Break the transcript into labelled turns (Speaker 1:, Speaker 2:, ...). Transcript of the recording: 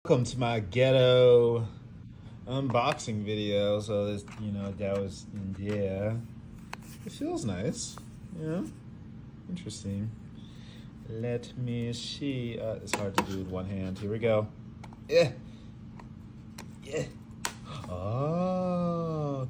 Speaker 1: Welcome to my ghetto unboxing video. So this, that was yeah. It feels nice. Yeah, interesting. Let me see. It's hard to do with one hand. Here we go. Yeah, yeah. Oh.